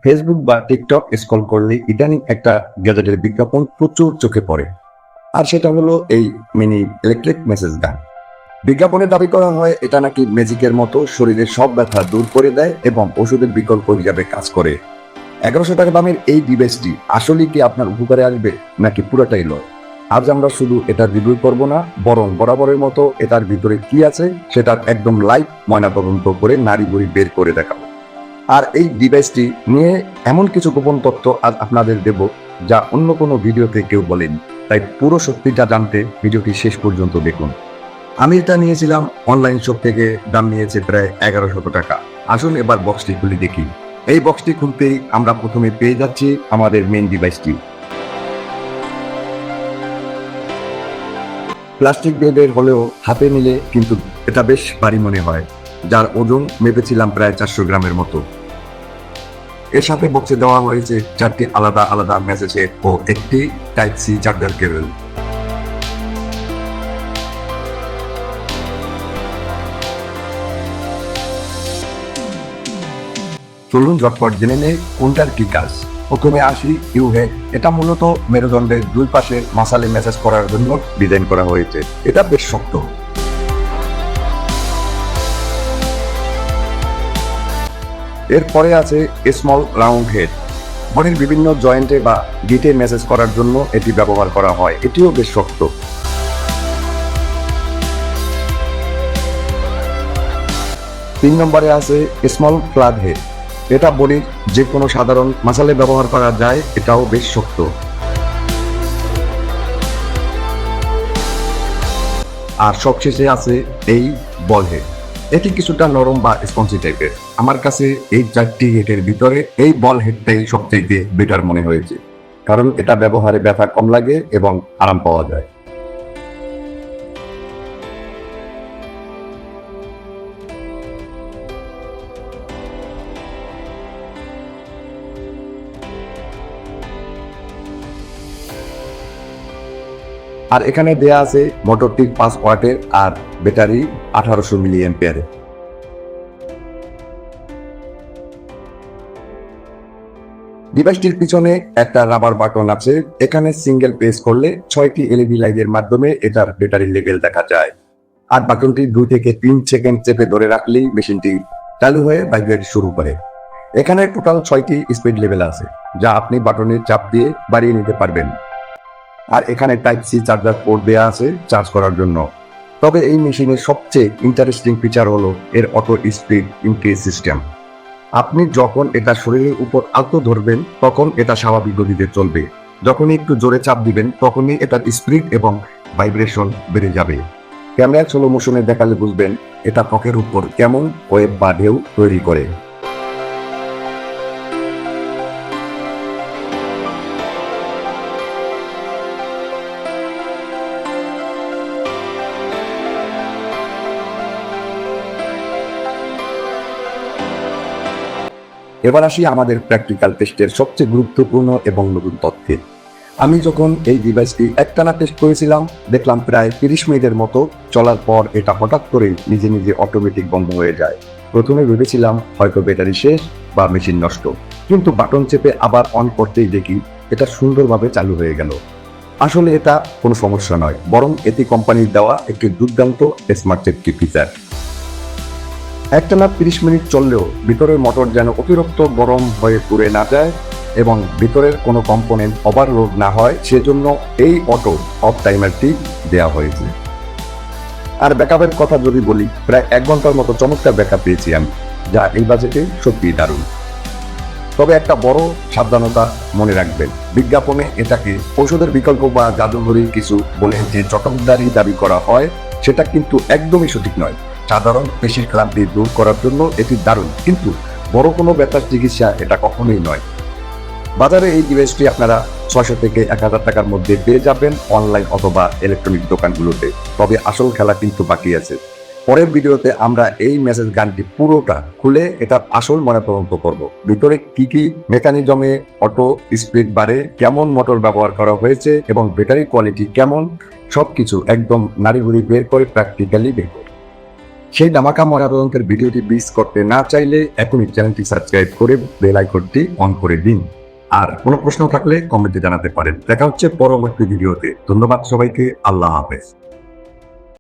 Facebook বা TikTok scroll করলে ইদানিং একটা গ্যাজেটের বিজ্ঞাপন প্রচুর চোখে পড়ে। আর সেটা হলো এই মিনি ইলেকট্রিক মেসেজ গান। বিজ্ঞাপনে দাবি করা হয় এটা নাকি ম্যাজিকের মতো শরীরের সব ব্যথা দূর করে দেয় এবং ওষুধের বিকল্প হিসাবে কাজ করে। 1100 টাকা দামের এই ডিভাইসটি আসলে কি আপনার উপকারে আসবে নাকি পুরোটাই লয়? আজ আমরা শুধু এটার রিভিউ করব না, বরং বরাবরের মতো এটার ভিতরে কি আছে সেটার একদম লাইভ ময়নাতদন্ত করে নাড়ি ভুড়ি বের করে দেখাবো। আর এই ডিভাইসটি নিয়ে এমন কিছু গোপন তথ্য আজ আপনাদের দেব যা অন্য কোনো ভিডিওতে কেউ বলেনি। তাই পুরো সত্যিটা জানতে ভিডিওটি শেষ পর্যন্ত দেখুন। আমি এটা নিয়েছিলাম অনলাইন শপ থেকে, দাম নিয়েছে প্রায় 1100 টাকা। আসুন এবার বক্সটি খুলে দেখি। এই বক্সটি খুলতেই আমরা প্রথমে পেয়ে যাচ্ছি আমাদের মেইন ডিভাইসটি। প্লাস্টিক বেডের হলেও হাতে নিলে কিন্তু এটা বেশ ভারী মনে হয়, যার ওজন মেপেছিলাম প্রায় 400 গ্রামের মতো। এর সাথে বক্সে দেওয়া হয়েছে 4টি আলাদা আলাদা মেসেজের ও একটি টাইপ সি চার্জার কেবল। চলুন ঝটপট জেনে নেই কোনটার কি কাজ। প্রথমে আসি ইউহেড। এটা মূলত মেরুদণ্ডের দুই পাশে মাসালে মেসেজ করার জন্য ডিজাইন করা হয়েছে। এটা বেশ শক্ত। এরপরে আছে স্মল রাউন্ড হেড। বডির বিভিন্ন জয়েন্টে বা গিটে মেসেজ করার জন্য এটি ব্যবহার করা হয়। এটিও বেশ শক্ত। 3 নম্বরে আছে স্মল প্লাগ হেড। এটা বডির যে কোনো সাধারণ মাসালে ব্যবহার করা যায়। এটাও বেশ শক্ত। আর সবশেষে আছে এই বল হেড। এটি কিছুটা নরম বা স্পঞ্জি টাইপের। আমার কাছে এই 4টি হেডের ভিতরে এই বল হেডটাই সবচেয়ে বেটার মনে হয়েছে, কারণ এটা ব্যবহারে ব্যথা কম লাগে এবং আরাম পাওয়া যায়। আর এখানে দেয়া আছে মোটরটি 5 ওয়াটের আর ব্যাটারি 1800 মিলি অ্যাম্পিয়ারের। ডিভাইসটির পিছনে একটা রাবার বাটন আছে। এখানে সিঙ্গেল প্রেস করলে 6টি এলইডি লাইটের মাধ্যমে এটার ব্যাটারি লেভেল দেখা যায়। আর বাটনটি 2 থেকে 3 সেকেন্ড চেপে ধরে রাখলেই মেশিনটি চালু হয়ে ভাইব্রেট শুরু করে। এখানে টোটাল 6টি স্পিড লেভেল আছে, যা আপনি বাটনের চাপ দিয়ে বাড়িয়ে নিতে পারবেন। আর এখানে টাইপ সি চার্জার পোর্ট দেওয়া আছে চার্জ করার জন্য। তবে এই মেশিনের সবচেয়ে ইন্টারেস্টিং ফিচার হলো এর অটো স্পিড ইনক্রিজ সিস্টেম। আপনি যখন এটা শরীরের উপর আলতো ধরবেন তখন এটা স্বাভাবিক গতিতে চলবে। যখনই একটু জোরে চাপ দিবেন তখনই এটার স্পিড এবং ভাইব্রেশন বেড়ে যাবে। ক্যামেরা স্লো মোশনে দেখালে বুঝবেন এটা ত্বকের উপর কেমন ওয়েভ বা ঢেউ তৈরি করে। এবার আসি আমাদের প্র্যাকটিক্যাল টেস্টের সবচেয়ে গুরুত্বপূর্ণ এবং নতুন তথ্যে। আমি যখন এই ডিভাইসটি একটানা টেস্ট করেছিলাম, দেখলাম প্রায় 30 মিনিটের মতো চলার পর এটা হঠাৎ করে নিজে নিজে অটোমেটিক বন্ধ হয়ে যায়। প্রথমে ভেবেছিলাম হয়তো ব্যাটারি শেষ বা মেশিন নষ্ট, কিন্তু বাটন চেপে আবার অন করতেই দেখি এটা সুন্দরভাবে চালু হয়ে গেল। আসলে এটা কোনো সমস্যা নয়, বরং এটি কোম্পানির দেওয়া একটি দুর্দান্ত স্মার্ট সেফটি ফিচার। একটানা 30 মিনিট চললেও ভিতরের মোটর যেন অতিরিক্ত গরম হয়ে পুড়ে না যায় এবং ভিতরের কোনো কম্পোনেন্ট ওভারলোড না হয়, সেজন্য এই অটো অফ টাইমারটি দেওয়া হয়েছে। আর ব্যাকআপের কথা যদি বলি, প্রায় 1 ঘন্টার মতো চমৎকার ব্যাকআপ পেয়েছি আমি, যা এই বাজেটে সত্যিই দারুণ। তবে একটা বড় সাবধানতা মনে রাখবেন, বিজ্ঞাপনে এটাকে ওষুধের বিকল্প বা জাদুঘরি কিছু বলে যে চটকদারি দাবি করা হয়, সেটা কিন্তু একদমই সঠিক নয়। সাধারণ পেশির ক্লান্তি দূর করার জন্য এটি দারুণ, কিন্তু বড় কোনো ব্যথার চিকিৎসা এটা কখনোই নয়। বাজারে এই ডিভাইসটি আপনারা 600 থেকে 1000 টাকার মধ্যে পেয়ে যাবেন অনলাইন অথবা ইলেকট্রনিক দোকানগুলোতে। তবে আসল খেলা কিন্তু বাকি আছে। পরের ভিডিওতে আমরা এই মেসেজ গানটি পুরোটা খুলে এটার আসল ময়নাতদন্ত করব। ভিতরে কি কি মেকানিজমে অটো স্পিড বাড়ে, কেমন মোটর ব্যবহার করা হয়েছে এবং ব্যাটারি কোয়ালিটি কেমন, সবকিছু একদম নাড়িভুড়ি বের করে প্র্যাকটিক্যালি দেখব। সেই ধামাকা মনোরঞ্জনের ভিডিওটি মিস করতে না চাইলে এখনই চ্যানেলটি সাবস্ক্রাইব করে বেল আইকনটি অন করে দিন। আর কোনো প্রশ্ন থাকলে কমেন্টে জানাতে পারেন। দেখা হচ্ছে পরবর্তী ভিডিওতে। ধন্যবাদ সবাইকে। আল্লাহ হাফেজ।